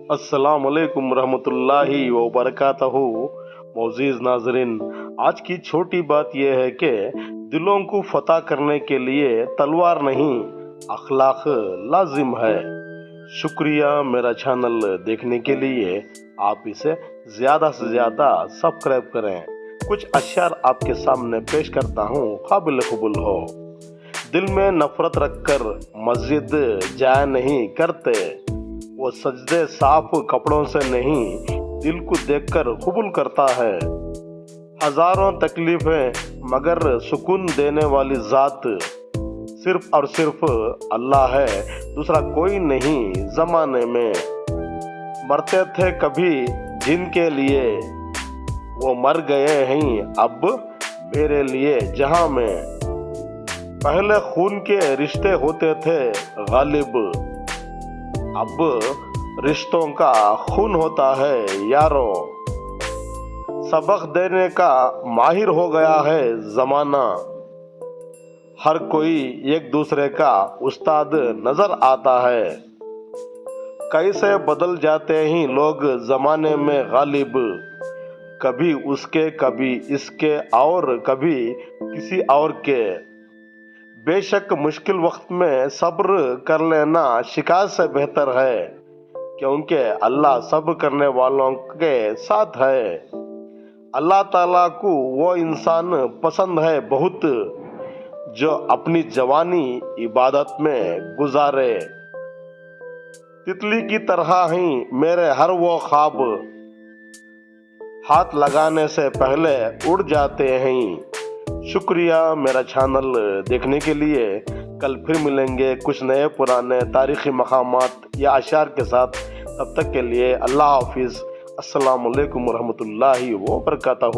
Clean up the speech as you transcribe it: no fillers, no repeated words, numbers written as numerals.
अस्सलाम वालेकुम रहमतुल्लाहि व बरकातहू। मोअज़्ज़िज़ नाज़रीन, आज की छोटी बात यह है कि दिलों को फतह करने के लिए तलवार नहीं, अखलाक लाजिम है। शुक्रिया मेरा चैनल देखने के लिए। आप इसे ज़्यादा से ज़्यादा सब्सक्राइब करें। कुछ अशआर आपके सामने पेश करता हूँ, काबिल कबूल हो। दिल में नफरत रखकर मस्जिद जाया नहीं करते, वो सजदे साफ कपड़ों से नहीं, दिल को देखकर कबूल करता है। हजारों तकलीफें मगर सुकून देने वाली ज़ात सिर्फ और सिर्फ अल्लाह है, दूसरा कोई नहीं ज़माने में। मरते थे कभी जिनके लिए, वो मर गए हैं अब मेरे लिए जहां में। पहले खून के रिश्ते होते थे गालिब, अब रिश्तों का खून होता है यारों। सबक देने का माहिर हो गया है जमाना, हर कोई एक दूसरे का उस्ताद नजर आता है। कैसे बदल जाते हैं लोग जमाने में गालिब, कभी उसके कभी इसके और कभी किसी और के। बेशक मुश्किल वक्त में सब्र कर लेना शिकायत से बेहतर है, क्योंकि अल्लाह सब्र करने वालों के साथ है। अल्लाह ताला को वो इंसान पसंद है बहुत, जो अपनी जवानी इबादत में गुजारे। तितली की तरह ही मेरे हर वो ख्वाब, हाथ लगाने से पहले उड़ जाते हैं। शुक्रिया मेरा चैनल देखने के लिए। कल फिर मिलेंगे कुछ नए पुराने तारीख़ी मकामात या अशार के साथ। तब तक के लिए अल्लाह हाफिज़। अस्सलाम वालेकुम रहमतुल्लाहि व बरकातहू।